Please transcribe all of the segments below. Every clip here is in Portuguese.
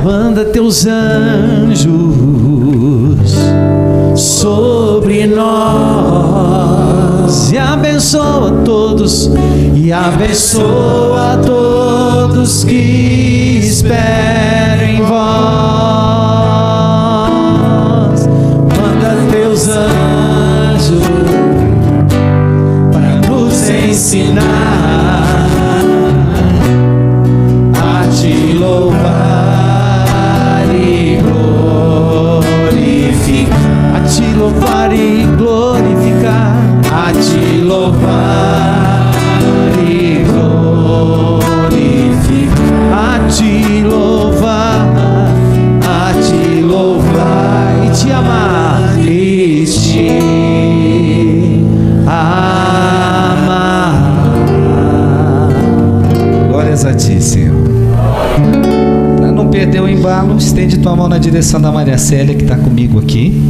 manda teus anjos sobre nós e abençoa todos, e abençoa todos que esperam em vós. Manda teus anjos para nos ensinar a te louvar e glorificar, a te louvar e glorificar, a te louvar e glorificar, a te louvar e te amar e te amar. Glórias a ti, Senhor. Para não perder o embalo, estende tua mão na direção da Maria Célia, que está comigo aqui,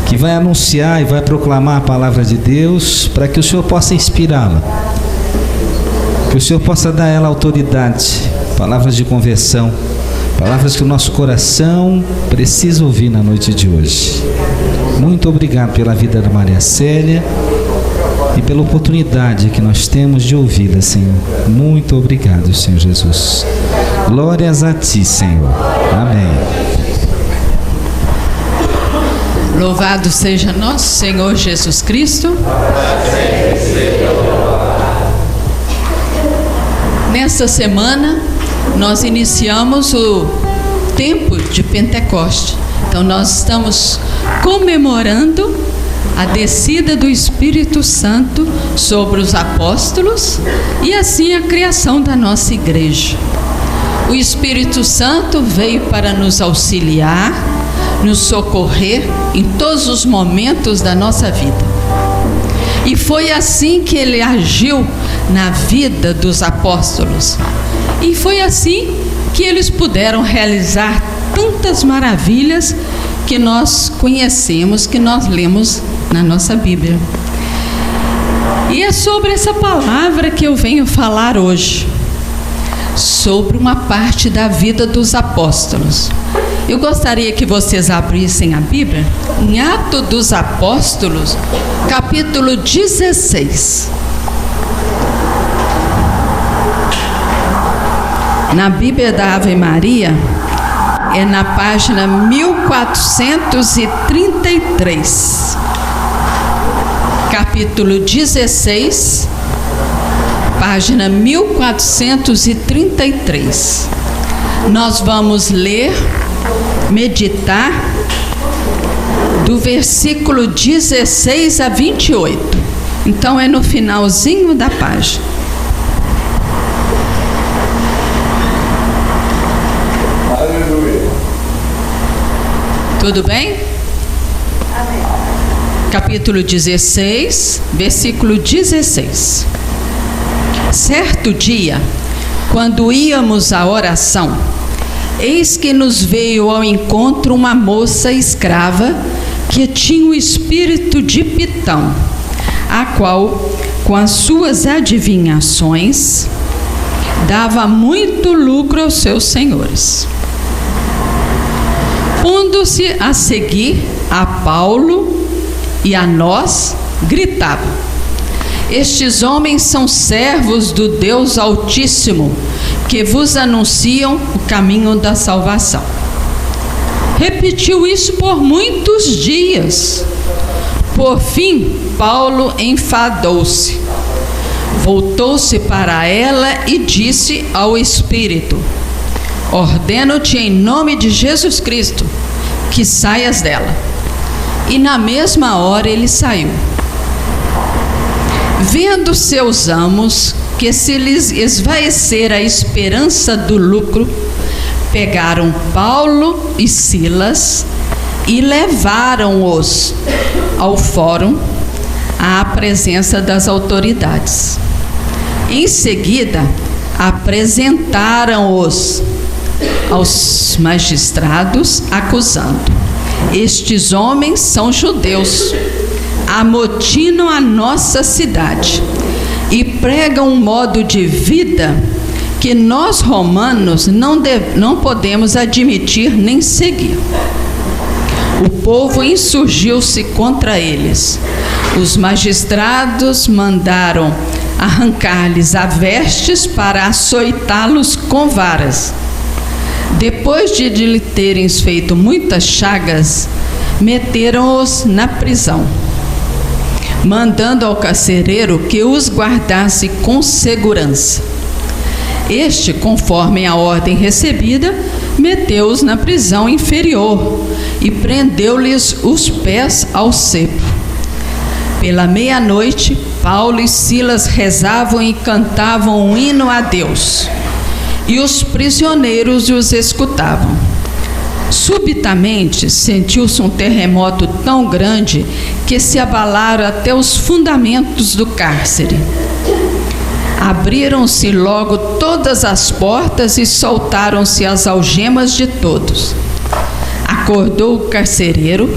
que vai anunciar e vai proclamar a palavra de Deus, para que o Senhor possa inspirá-la, que o Senhor possa dar a ela autoridade, palavras de conversão, palavras que o nosso coração precisa ouvir na noite de hoje. Muito obrigado pela vida da Maria Célia e pela oportunidade que nós temos de ouvi-la, Senhor. Muito obrigado, Senhor Jesus. Glórias a ti, Senhor. Amém. Louvado seja nosso Senhor Jesus Cristo. Nesta semana, nós iniciamos o tempo de Pentecoste. Então, nós estamos comemorando a descida do Espírito Santo sobre os apóstolos e assim a criação da nossa igreja. O Espírito Santo veio para nos auxiliar, nos socorrer em todos os momentos da nossa vida. E foi assim que ele agiu na vida dos apóstolos. E foi assim que eles puderam realizar tantas maravilhas que nós conhecemos, que nós lemos na nossa Bíblia. E é sobre essa palavra que eu venho falar hoje, sobre uma parte da vida dos apóstolos. Eu gostaria que vocês abrissem a Bíblia em Atos dos Apóstolos, capítulo 16. Na Bíblia da Ave Maria, é na página 1433. Capítulo 16, página 1433. Nós vamos ler, meditar do versículo 16 a 28. Então é no finalzinho da página. Aleluia. Tudo bem? Amém. Capítulo 16, versículo 16. Certo dia, quando íamos à oração, eis que nos veio ao encontro uma moça escrava que tinha o espírito de Pitão, a qual, com as suas adivinhações, dava muito lucro aos seus senhores. Pondo-se a seguir a Paulo e a nós, gritava: estes homens são servos do Deus Altíssimo, que vos anunciam o caminho da salvação. Repetiu isso por muitos dias. Por fim, Paulo enfadou-se. Voltou-se para ela e disse ao Espírito: ordeno-te em nome de Jesus Cristo que saias dela. E na mesma hora ele saiu. Vendo seus amos que se lhes esvaecera a esperança do lucro, pegaram Paulo e Silas e levaram-os ao fórum, à presença das autoridades. Em seguida, apresentaram-os aos magistrados, acusando: estes homens são judeus, amotinam a nossa cidade e pregam um modo de vida que nós romanos não podemos admitir nem seguir. O povo insurgiu-se contra eles. Os magistrados mandaram arrancar-lhes as vestes para açoitá-los com varas. Depois de lhe terem feito muitas chagas, meteram-os na prisão, mandando ao carcereiro que os guardasse com segurança. Este, conforme a ordem recebida, meteu-os na prisão inferior e prendeu-lhes os pés ao cepo. Pela meia-noite, Paulo e Silas rezavam e cantavam um hino a Deus, e os prisioneiros os escutavam. Subitamente sentiu-se um terremoto tão grande que se abalaram até os fundamentos do cárcere. Abriram-se logo todas as portas e soltaram-se as algemas de todos. Acordou o carcereiro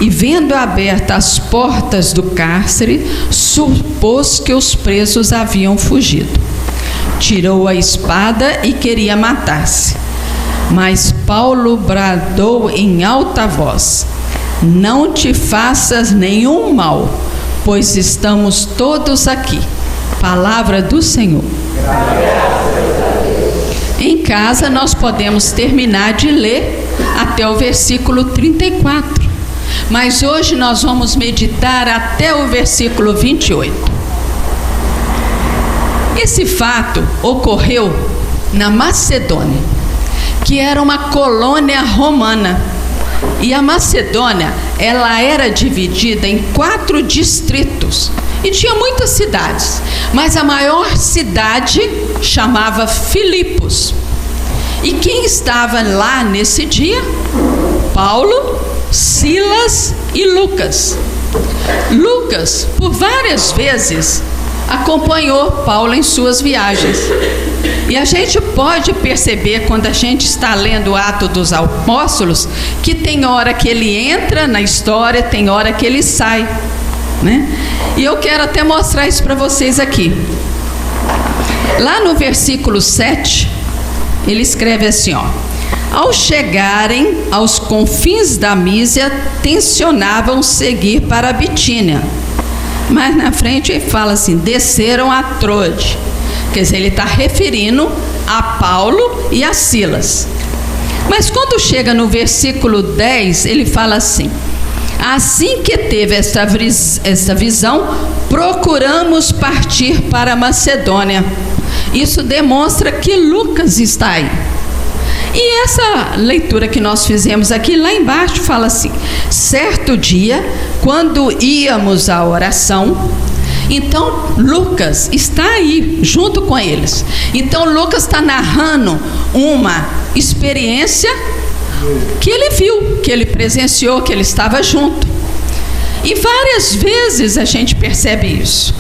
e, vendo abertas as portas do cárcere, supôs que os presos haviam fugido. Tirou a espada e queria matar-se. Mas Paulo bradou em alta voz: não te faças nenhum mal, pois estamos todos aqui. Palavra do Senhor. Em casa nós podemos terminar de ler até o versículo 34, mas hoje nós vamos meditar até o versículo 28. Esse fato ocorreu na Macedônia, que era uma colônia romana. E a Macedônia, ela era dividida em 4 distritos e tinha muitas cidades, mas a maior cidade chamava Filipos. E quem estava lá nesse dia? Paulo, Silas e Lucas. Lucas, por várias vezes, acompanhou Paulo em suas viagens. E a gente pode perceber, quando a gente está lendo o Atos dos Apóstolos, que tem hora que ele entra na história, tem hora que ele sai, né? E eu quero até mostrar isso para vocês aqui. Lá no versículo 7, ele escreve assim, ó: ao chegarem aos confins da Mísia, tensionavam seguir para a Bitínia. Mas na frente ele fala assim: desceram a Troade. Quer dizer, ele está referindo a Paulo e a Silas. Mas quando chega no versículo 10, ele fala assim: assim que teve esta visão, procuramos partir para a Macedônia. Isso demonstra que Lucas está aí. E essa leitura que nós fizemos aqui, lá embaixo, fala assim: certo dia, quando íamos à oração, então Lucas está aí junto com eles. Então Lucas está narrando uma experiência que ele viu, que ele presenciou, que ele estava junto. E várias vezes a gente percebe isso.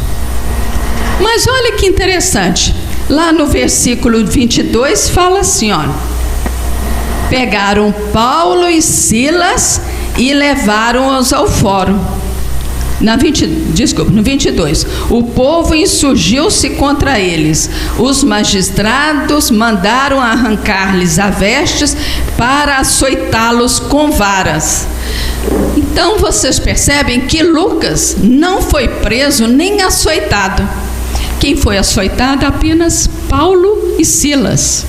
Mas olha que interessante, lá no versículo 22 fala assim, ó: pegaram Paulo e Silas e levaram-os ao fórum. No 22, o povo insurgiu-se contra eles. Os magistrados mandaram arrancar-lhes as vestes para açoitá-los com varas. Então vocês percebem que Lucas não foi preso nem açoitado. Quem foi açoitado? Apenas Paulo e Silas.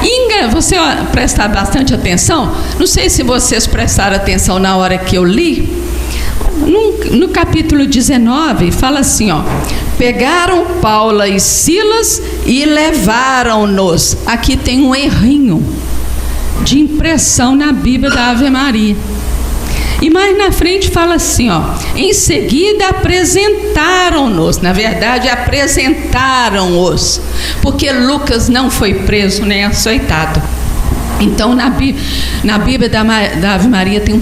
E você prestar bastante atenção, não sei se vocês prestaram atenção na hora que eu li, no capítulo 19, fala assim, ó: pegaram Paulo e Silas e levaram-nos. Aqui tem um errinho de impressão na Bíblia da Ave Maria. E mais na frente fala assim, ó: em seguida apresentaram-nos. Na verdade, apresentaram-os, porque Lucas não foi preso nem açoitado. Então na Bíblia da Ave Maria tem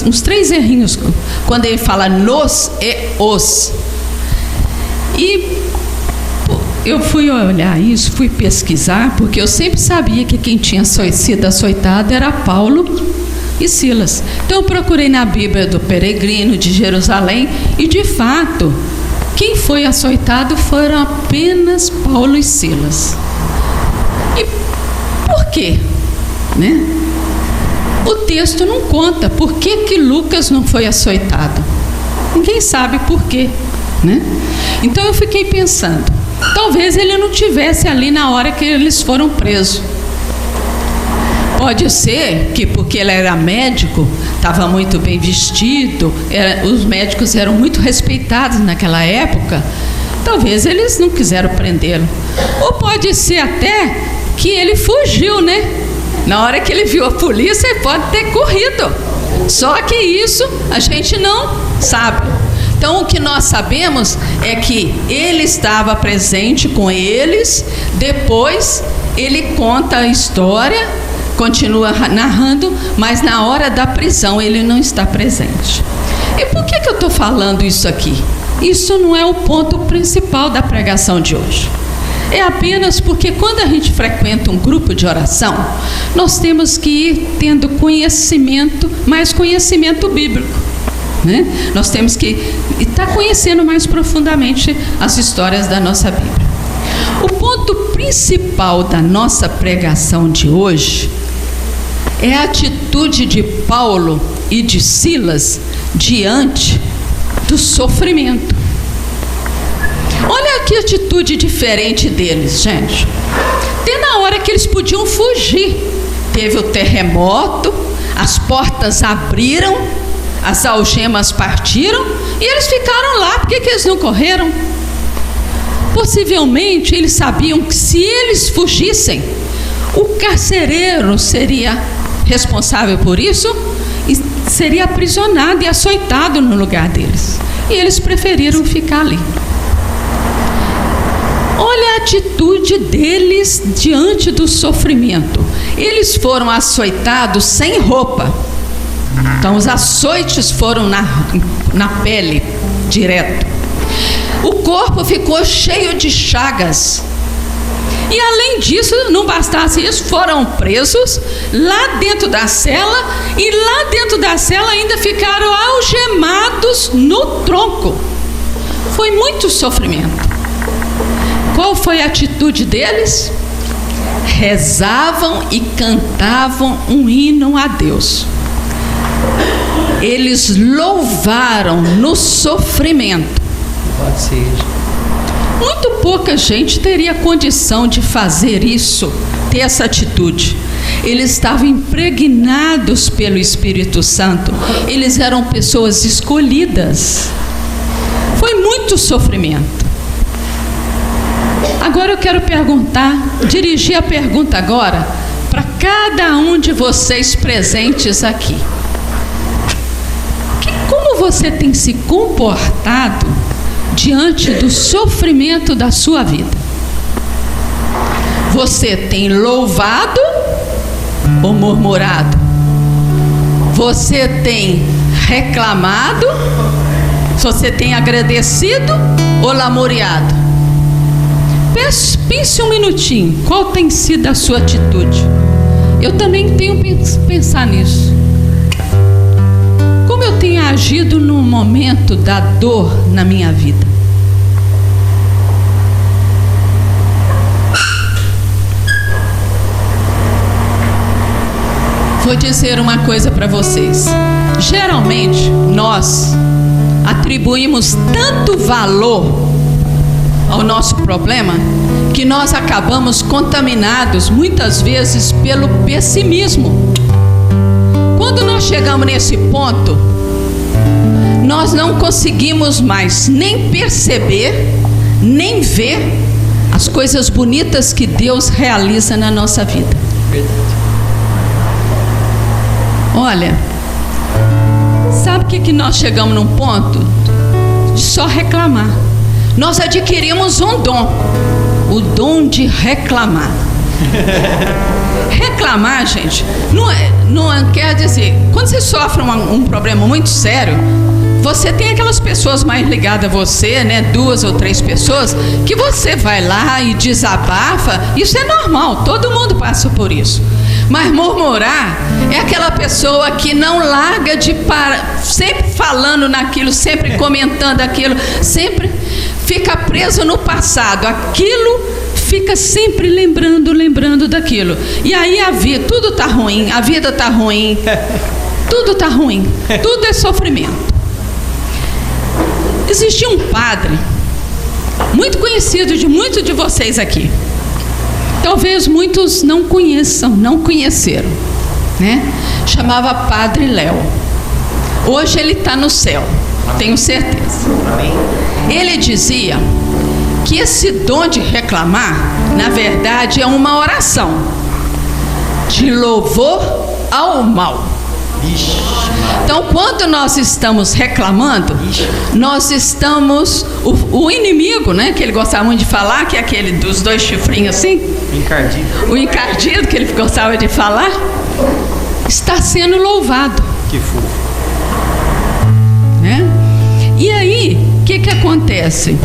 uns 3 errinhos, quando ele fala nos e os. E eu fui olhar isso, fui pesquisar, porque eu sempre sabia que quem tinha sido açoitado era Paulo e Silas. Então eu procurei na Bíblia do Peregrino de Jerusalém, e de fato quem foi açoitado foram apenas Paulo e Silas. E por quê? Né? O texto não conta por que Lucas não foi açoitado. Ninguém sabe por quê, né? Então eu fiquei pensando, talvez ele não tivesse ali na hora que eles foram presos. Pode ser que porque ele era médico, estava muito bem vestido, os médicos eram muito respeitados naquela época, talvez eles não quiseram prendê-lo. Ou pode ser até que ele fugiu, né? Na hora que ele viu a polícia, ele pode ter corrido. Só que isso a gente não sabe. Então o que nós sabemos é que ele estava presente com eles, depois ele conta a história, continua narrando, mas na hora da prisão ele não está presente. E por que eu estou falando isso aqui? Isso não é o ponto principal da pregação de hoje. É apenas porque quando a gente frequenta um grupo de oração, nós temos que ir tendo conhecimento, mais conhecimento bíblico, né? Nós temos que estar conhecendo mais profundamente as histórias da nossa Bíblia. O ponto principal da nossa pregação de hoje é a atitude de Paulo e de Silas diante do sofrimento. Olha que atitude diferente deles, gente. Até na hora que eles podiam fugir, teve o terremoto, as portas abriram, as algemas partiram e eles ficaram lá. Por que eles não correram? Possivelmente eles sabiam que se eles fugissem, o carcereiro seria responsável por isso e seria aprisionado e açoitado no lugar deles. E eles preferiram ficar ali. Olha a atitude deles diante do sofrimento. Eles foram açoitados sem roupa. Então os açoites foram na pele, direto. O corpo ficou cheio de chagas. E além disso, não bastasse isso, foram presos lá dentro da cela. E lá dentro da cela ainda ficaram algemados no tronco. Foi muito sofrimento. Qual foi a atitude deles? Rezavam e cantavam um hino a Deus. Eles louvaram no sofrimento. Muito pouca gente teria condição de fazer isso, ter essa atitude. Eles estavam impregnados pelo Espírito Santo. Eles eram pessoas escolhidas. Foi muito sofrimento. Agora eu quero dirigir a pergunta agora para cada um de vocês presentes aqui. Como você tem se comportado diante do sofrimento da sua vida? Você tem louvado ou murmurado? Você tem reclamado? Você tem agradecido ou lamuriado? Pense um minutinho, qual tem sido a sua atitude? Eu também tenho que pensar nisso. Como eu tenho agido no momento da dor na minha vida? Vou dizer uma coisa para vocês. Geralmente, nós atribuímos tanto valor ao nosso problema que nós acabamos contaminados muitas vezes pelo pessimismo. Quando nós chegamos nesse ponto, nós não conseguimos mais nem perceber, nem ver as coisas bonitas que Deus realiza na nossa vida. Olha, sabe o que nós chegamos num ponto de só reclamar? Nós adquirimos um dom, o dom de reclamar. Reclamar, gente, não quer dizer, quando você sofre um problema muito sério, você tem aquelas pessoas mais ligadas a você, né? 2 ou 3 pessoas, que você vai lá e desabafa. Isso é normal, todo mundo passa por isso. Mas murmurar é aquela pessoa que não larga de parar, sempre falando naquilo, sempre comentando aquilo, sempre fica preso no passado. Aquilo fica sempre lembrando daquilo. E aí tudo está ruim, a vida está ruim, tudo está ruim, tudo é sofrimento. Existia um padre, muito conhecido de muitos de vocês aqui. Talvez muitos não conheceram, né? Chamava Padre Léo. Hoje ele está no céu, tenho certeza. Ele dizia que esse dom de reclamar, na verdade, é uma oração de louvor ao mal. Então, quando nós estamos reclamando, nós estamos... O inimigo, né, que ele gostava muito de falar, que é aquele dos 2 chifrinhos assim, o encardido, que ele gostava de falar, está sendo louvado. Que fofo. Né? E aí, o que acontece?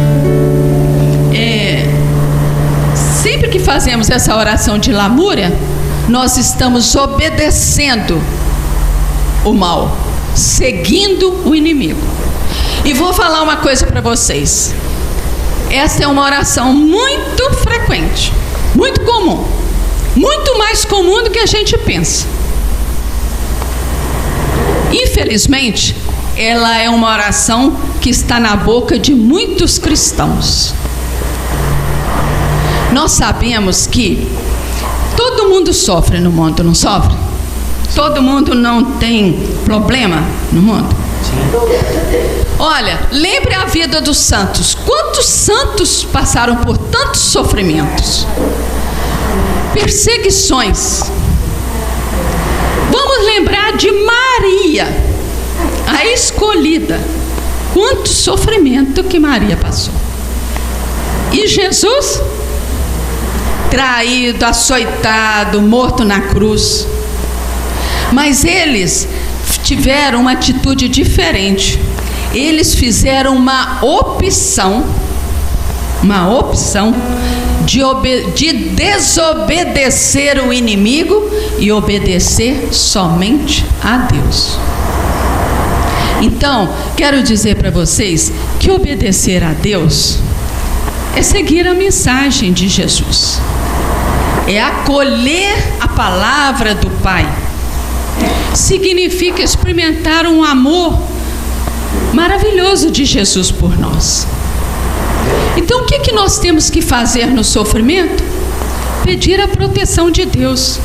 Sempre que fazemos essa oração de lamúria, nós estamos obedecendo o mal, seguindo o inimigo. E vou falar uma coisa para vocês. Essa é uma oração muito frequente, muito comum, muito mais comum do que a gente pensa. Infelizmente, ela é uma oração que está na boca de muitos cristãos. Nós sabemos que todo mundo sofre no mundo, não sofre? Todo mundo não tem problema no mundo? Sim. Olha, lembre a vida dos santos. Quantos santos passaram por tantos sofrimentos? Perseguições. Vamos lembrar de Maria, a escolhida. Quanto sofrimento que Maria passou. E Jesus? Traído, açoitado, morto na cruz. Mas eles tiveram uma atitude diferente. Eles fizeram uma opção de desobedecer o inimigo e obedecer somente a Deus. Então, quero dizer para vocês que obedecer a Deus é seguir a mensagem de Jesus, é acolher a palavra do Pai. Significa experimentar um amor maravilhoso de Jesus por nós. Então, o que nós temos que fazer no sofrimento? Pedir a proteção de Deus,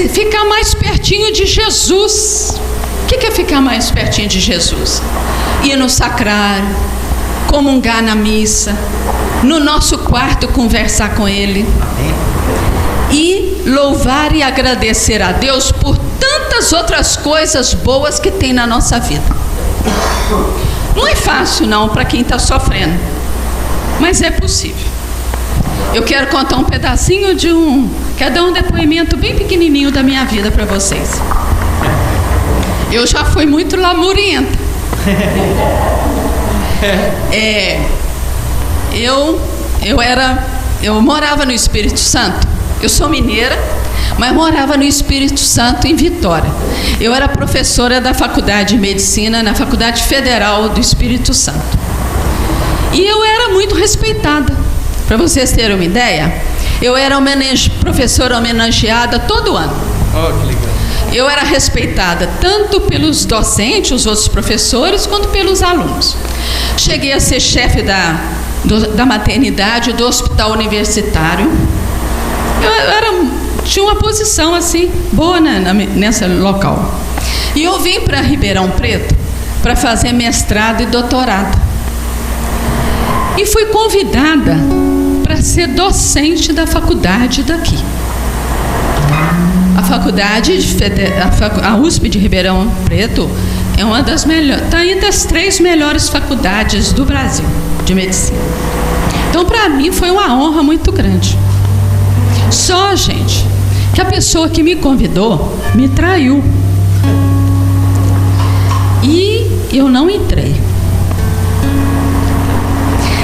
ficar mais pertinho de Jesus. O que é ficar mais pertinho de Jesus? Ir no sacrário, comungar na missa, no nosso quarto conversar com Ele. E louvar e agradecer a Deus por tantas outras coisas boas que tem na nossa vida. Não é fácil não para quem está sofrendo, mas é possível. Eu quero contar um pedacinho quero dar um depoimento bem pequenininho da minha vida para vocês. Eu já fui muito lamurienta. Eu morava no Espírito Santo. Eu sou mineira, mas morava no Espírito Santo, em Vitória. Eu era professora da Faculdade de Medicina, na Faculdade Federal do Espírito Santo. E eu era muito respeitada. Para vocês terem uma ideia, eu era professora homenageada todo ano. Oh, que legal. Eu era respeitada tanto pelos docentes, os outros professores, quanto pelos alunos. Cheguei a ser chefe da maternidade do hospital universitário. Tinha uma posição assim, boa nessa local. E eu vim para Ribeirão Preto para fazer mestrado e doutorado. E fui convidada para ser docente da faculdade daqui. A USP de Ribeirão Preto é uma das melhores, está entre as 3 melhores faculdades do Brasil de medicina. Então, para mim, foi uma honra muito grande. Só, gente, que a pessoa que me convidou me traiu. E eu não entrei.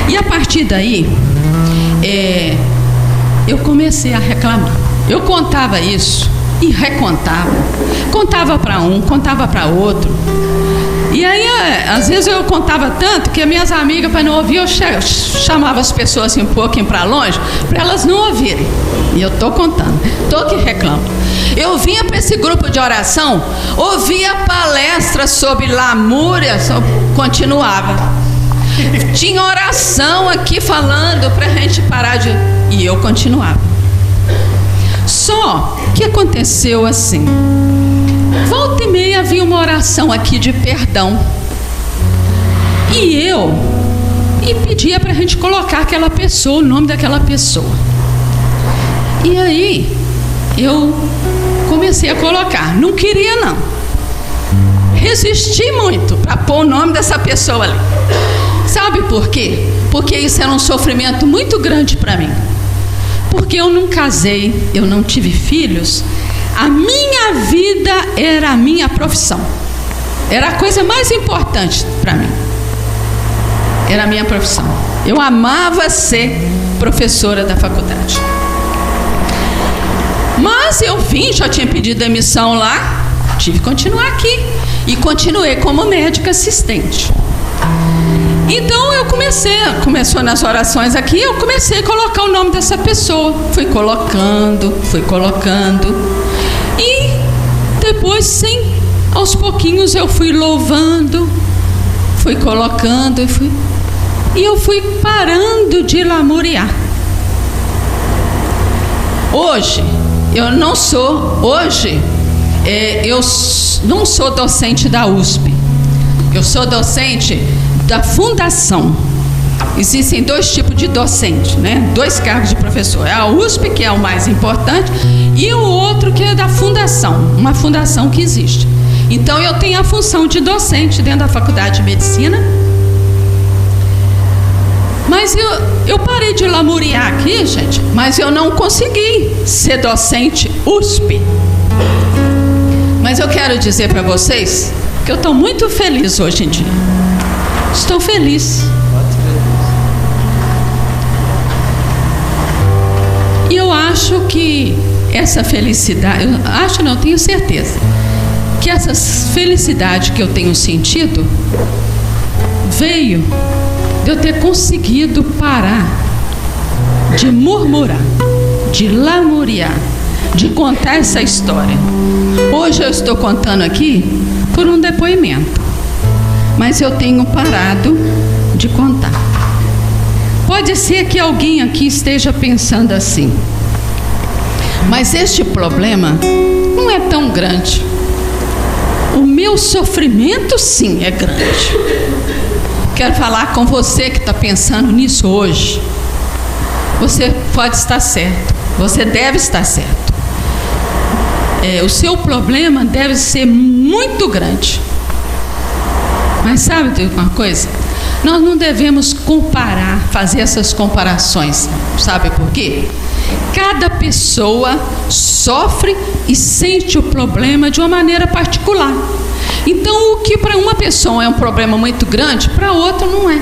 E a partir daí, eu comecei a reclamar. Eu contava isso e recontava. Contava para um, contava para outro. E aí, às vezes eu contava tanto que as minhas amigas, para não ouvir, eu chamava as pessoas assim um pouquinho para longe, para elas não ouvirem. E eu estou contando, estou que reclamo. Eu vinha para esse grupo de oração, ouvia palestras sobre lamúria, continuava. Tinha oração aqui falando para a gente parar de... E eu continuava. Só que aconteceu assim. Volta e meia havia uma oração aqui de perdão. E pedia para a gente colocar aquela pessoa, o nome daquela pessoa. E aí, eu comecei a colocar. Não queria, não. Resisti muito para pôr o nome dessa pessoa ali. Sabe por quê? Porque isso era um sofrimento muito grande para mim. Porque eu não casei, eu não tive filhos. A minha vida era a minha profissão. Era a coisa mais importante para mim. Era a minha profissão. Eu amava ser professora da faculdade. Mas eu vim, já tinha pedido demissão lá, tive que continuar aqui. E continuei como médica assistente. Então eu começou nas orações aqui, eu comecei a colocar o nome dessa pessoa. Fui colocando. E depois, aos pouquinhos, eu fui louvando, fui colocando, e eu fui parando de lamuriar. Hoje, eu não sou docente da USP, eu sou docente da fundação. Existem 2 tipos de docente, né? 2 cargos de professor. É a USP, que é o mais importante, e o outro que é da fundação, uma fundação que existe. Então eu tenho a função de docente dentro da Faculdade de Medicina. Mas eu parei de lamuriar aqui, gente, mas eu não consegui ser docente USP. Mas eu quero dizer para vocês que eu estou muito feliz hoje em dia. Estou feliz. E eu acho que essa felicidade, tenho certeza, que essa felicidade que eu tenho sentido veio de eu ter conseguido parar de murmurar, de lamuriar, de contar essa história. Hoje eu estou contando aqui por um depoimento, mas eu tenho parado de contar. Pode ser que alguém aqui esteja pensando assim, mas este problema não é tão grande. O meu sofrimento sim é grande. Quero falar com você que está pensando nisso hoje. Você pode estar certo, você deve estar certo. O seu problema deve ser muito grande. Mas sabe de uma coisa? Nós não devemos fazer essas comparações. Sabe por quê? Cada pessoa sofre e sente o problema de uma maneira particular. Então, o que para uma pessoa é um problema muito grande, para outra não é.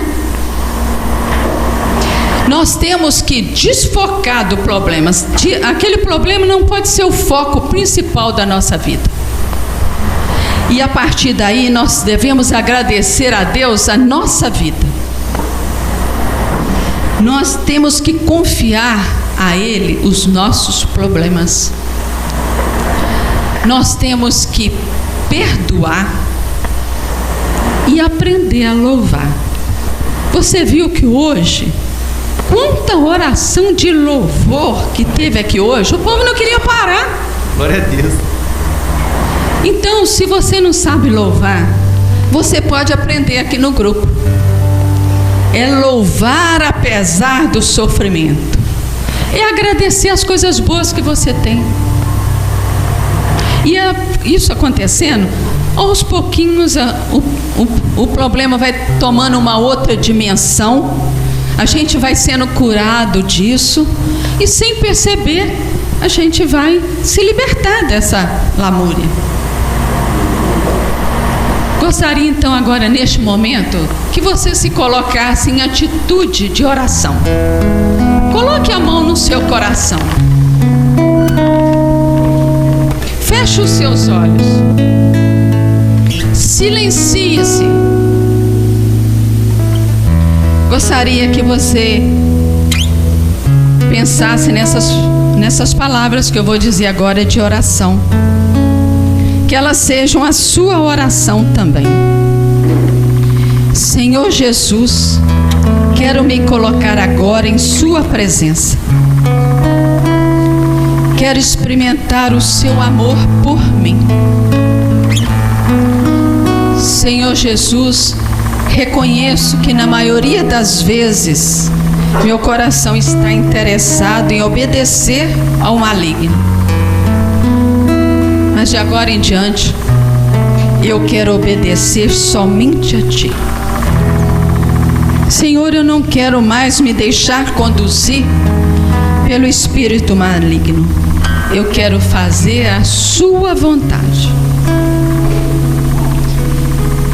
Nós temos que desfocar do problema. Aquele problema não pode ser o foco principal da nossa vida. E a partir daí nós devemos agradecer a Deus a nossa vida. Nós temos que confiar a Ele os nossos problemas. Nós temos que perdoar e aprender a louvar. Você viu que hoje, quanta oração de louvor que teve aqui hoje, o povo não queria parar. Glória a Deus. Então, se você não sabe louvar, você pode aprender aqui no grupo. É louvar apesar do sofrimento. É agradecer as coisas boas que você tem. E isso acontecendo, aos pouquinhos o problema vai tomando uma outra dimensão. A gente vai sendo curado disso. E sem perceber, a gente vai se libertar dessa lamúria. Gostaria então agora, neste momento, que você se colocasse em atitude de oração. Coloque a mão no seu coração. os seus olhos. Silencie-se. Gostaria que você pensasse nessas palavras que eu vou dizer agora de oração. Que elas sejam a sua oração também. Senhor Jesus, quero me colocar agora em sua presença. Quero experimentar o seu amor por mim. Senhor Jesus, reconheço que na maioria das vezes meu coração está interessado em obedecer ao maligno. Mas de agora em diante, eu quero obedecer somente a Ti. Senhor, eu não quero mais me deixar conduzir pelo espírito maligno. Eu quero fazer a Sua vontade.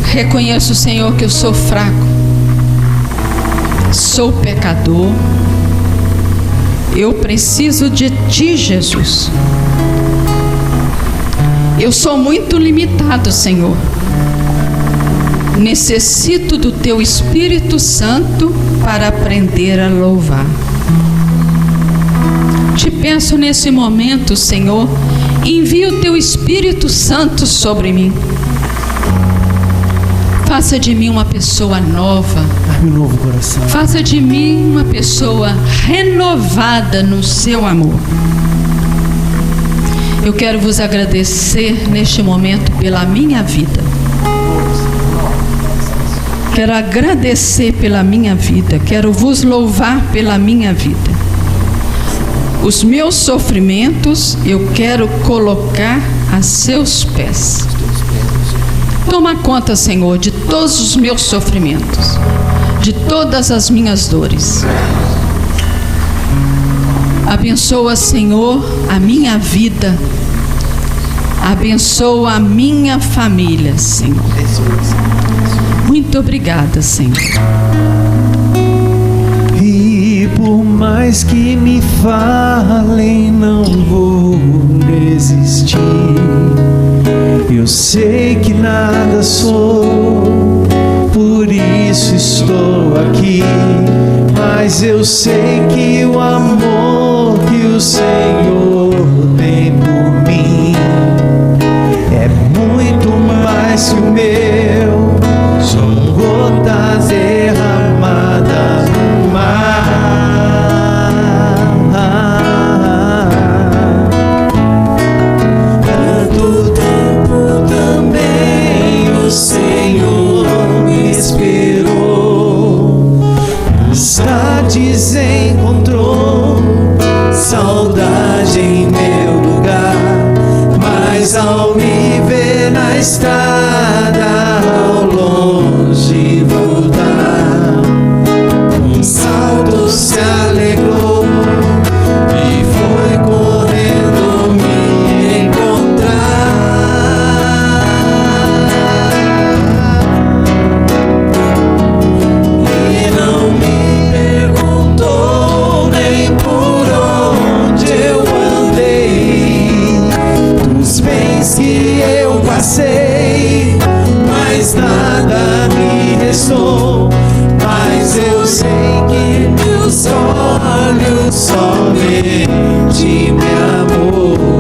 Reconheço, Senhor, que eu sou fraco, sou pecador. Eu preciso de Ti, Jesus. Eu sou muito limitado, Senhor. Necessito do Teu Espírito Santo para aprender a louvar. Te peço nesse momento, Senhor, envia o Teu Espírito Santo sobre mim. Faça de mim uma pessoa nova. Dá-me um novo coração. Faça de mim uma pessoa renovada no Seu amor. Eu quero vos agradecer neste momento pela minha vida. Quero agradecer pela minha vida. Quero vos louvar pela minha vida. Os meus sofrimentos eu quero colocar a seus pés. Toma conta, Senhor, de todos os meus sofrimentos, de todas as minhas dores. Abençoa, Senhor, a minha vida. Abençoa a minha família, Senhor. Muito obrigada, Senhor. E por mais que me falem, não vou desistir. Eu sei que nada sou, por isso estou aqui. Mas eu sei que o amor que o Senhor tem por mim é muito mais que o meu. São gotas derramadas no mar. Tanto tempo também o Senhor me esperou. Nas tardes encontrou saudade em meu lugar, mas ao me ver na estrada ao longe voltar, um salto se alegrou e foi correndo me encontrar. E não me perguntou nem por onde eu andei, dos bens que eu passei, mas nada me restou. Mas eu sei que meus olhos somente me amou.